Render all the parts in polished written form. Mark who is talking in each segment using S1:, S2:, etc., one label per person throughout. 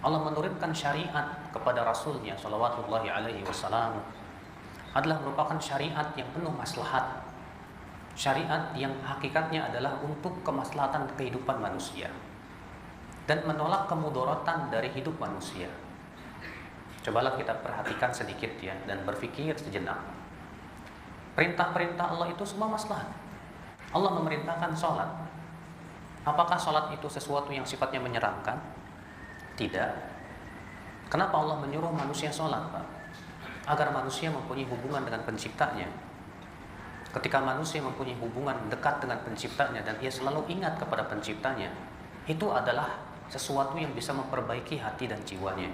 S1: Allah menurunkan syariat kepada Rasulnya Shallallahu Alaihi Wasallam adalah merupakan syariat yang penuh maslahat, syariat yang hakikatnya adalah untuk kemaslahatan kehidupan manusia dan menolak kemudaratan dari hidup manusia. Cobalah kita perhatikan sedikit ya dan berpikir sejenak. Perintah-perintah Allah itu semua maslahat. Allah memerintahkan sholat. Apakah sholat itu sesuatu yang sifatnya menyeramkan? Tidak. Kenapa Allah menyuruh manusia sholat, Pak? Agar manusia mempunyai hubungan dengan penciptanya. Ketika manusia mempunyai hubungan dekat dengan penciptanya dan ia selalu ingat kepada penciptanya, itu adalah sesuatu yang bisa memperbaiki hati dan jiwanya.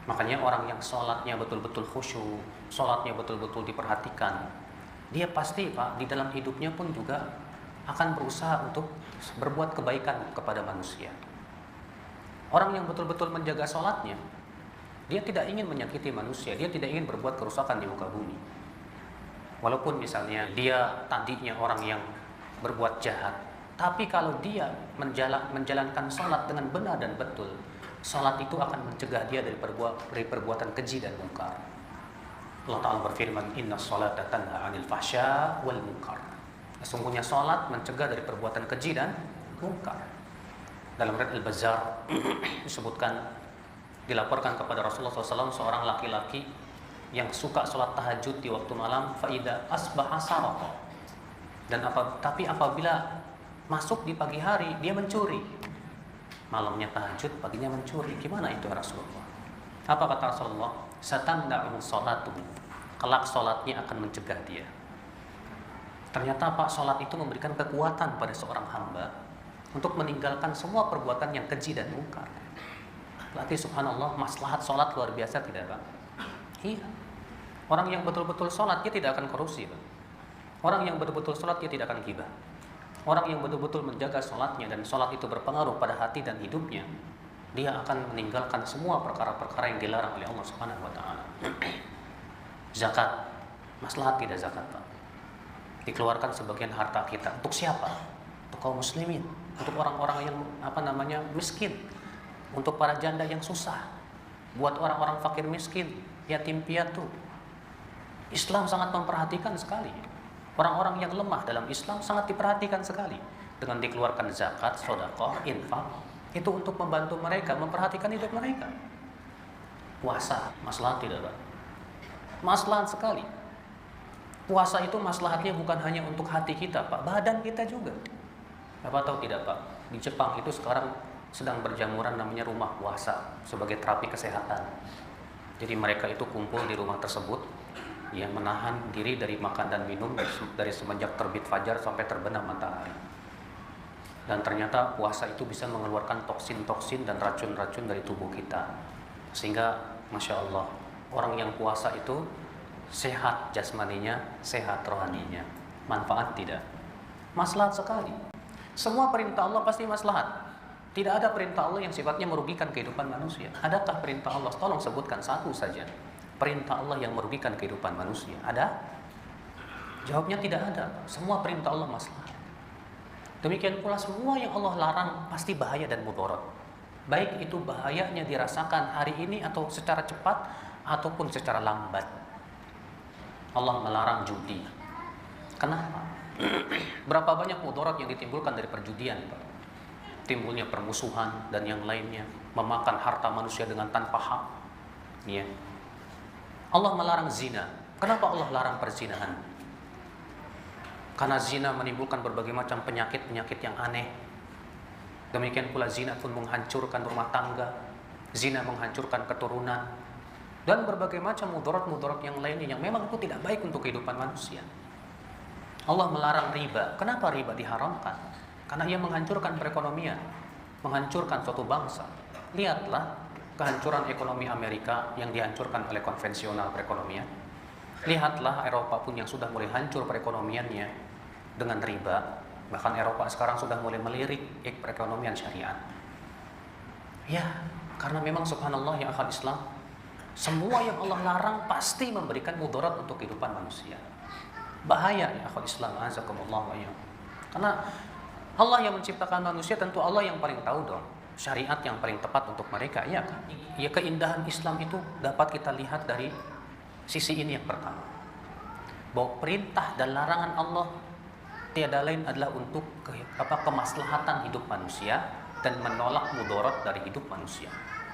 S1: Makanya orang yang sholatnya betul-betul khusyuk, sholatnya betul-betul diperhatikan, dia pasti, Pak, di dalam hidupnya pun juga akan berusaha untuk berbuat kebaikan kepada manusia. Orang yang betul-betul menjaga sholatnya, dia tidak ingin menyakiti manusia, dia tidak ingin berbuat kerusakan di muka bumi. Walaupun misalnya dia tadinya orang yang berbuat jahat, tapi kalau dia menjalankan sholat dengan benar dan betul, sholat itu akan mencegah dia dari perbuatan keji dan mungkar. Allah Ta'ala berfirman, Inna sholata tanha 'anil fahsya wal munkar. Sesungguhnya sholat mencegah dari perbuatan keji dan mungkar. Dalam riwayat Al-Bazzar disebutkan, dilaporkan kepada Rasulullah SAW seorang laki-laki yang suka sholat tahajud di waktu malam, faida asbaha sarqa. Tapi apabila masuk di pagi hari dia mencuri. Malamnya tahajud, paginya mencuri. Gimana itu Rasulullah? Apa kata Rasulullah? Satanda'u sholatu. Kelak sholatnya akan mencegah dia. Ternyata Pak, sholat itu memberikan kekuatan pada seorang hamba untuk meninggalkan semua perbuatan yang keji dan mungkar. Berarti subhanallah, maslahat sholat luar biasa tidak, Pak? Iya. Orang yang betul-betul sholat dia tidak akan korupsi, Pak. Orang yang betul-betul sholat dia tidak akan ghibah. Orang yang betul-betul menjaga sholatnya dan sholat itu berpengaruh pada hati dan hidupnya, dia akan meninggalkan semua perkara-perkara yang dilarang oleh Allah Subhanahu wa Ta'ala. Zakat, maslahat tidak zakat, Pak? Dikeluarkan sebagian harta kita untuk siapa? Untuk kaum muslimin, untuk orang-orang yang miskin, untuk para janda yang susah, buat orang-orang fakir miskin, yatim piatu. Islam sangat memperhatikan sekali. Orang-orang yang lemah dalam Islam sangat diperhatikan sekali. Dengan dikeluarkan zakat, sedekah, infak, itu untuk membantu mereka, memperhatikan hidup mereka. Puasa, maslahat tidak, Pak? Maslahat sekali. Puasa itu maslahatnya bukan hanya untuk hati kita, Pak, badan kita juga. Bapak tahu tidak, Pak? Di Jepang itu sekarang sedang berjamuran namanya rumah puasa sebagai terapi kesehatan. Jadi mereka itu kumpul di rumah tersebut, yang menahan diri dari makan dan minum dari semenjak terbit fajar sampai terbenam matahari. Dan ternyata puasa itu bisa mengeluarkan toksin-toksin dan racun-racun dari tubuh kita. Sehingga Masya Allah, orang yang puasa itu sehat jasmaninya, sehat rohaninya. Manfaat tidak? Maslahat sekali. Semua perintah Allah pasti maslahat. Tidak ada perintah Allah yang sifatnya merugikan kehidupan manusia. Adakah perintah Allah? Tolong sebutkan satu saja. Perintah Allah yang merugikan kehidupan manusia. Ada? Jawabnya tidak ada. Semua perintah Allah maslahat. Demikian pula semua yang Allah larang pasti bahaya dan mudarat. Baik itu bahayanya dirasakan hari ini atau secara cepat ataupun secara lambat. Allah melarang judi. Kenapa? Berapa banyak mudarat yang ditimbulkan dari perjudian, Pak? Timbulnya permusuhan dan yang lainnya, memakan harta manusia dengan tanpa hak. Ya. Allah melarang zina. Kenapa Allah larang perzinahan? Karena zina menimbulkan berbagai macam penyakit-penyakit yang aneh. Demikian pula zina pun menghancurkan rumah tangga, zina menghancurkan keturunan, dan berbagai macam mudarat-mudarat yang lainnya yang memang itu tidak baik untuk kehidupan manusia. Allah melarang riba. Kenapa riba diharamkan? Karena ia menghancurkan perekonomian, menghancurkan suatu bangsa. Lihatlah kehancuran ekonomi Amerika yang dihancurkan oleh konvensional perekonomian. Lihatlah Eropa pun yang sudah mulai hancur perekonomiannya dengan riba. Bahkan Eropa sekarang sudah mulai melirik perekonomian syariat. Ya, karena memang subhanallah ya akhal Islam, semua yang Allah larang pasti memberikan mudarat untuk kehidupan manusia. Bahaya ya akhal Islam, azakumullah wa iyyakum. Karena Allah yang menciptakan manusia, tentu Allah yang paling tahu dong syariat yang paling tepat untuk mereka, ya kan? Ya, keindahan Islam itu dapat kita lihat dari sisi ini yang pertama. Bahwa perintah dan larangan Allah tiada lain adalah untuk kemaslahatan hidup manusia dan menolak mudarat dari hidup manusia.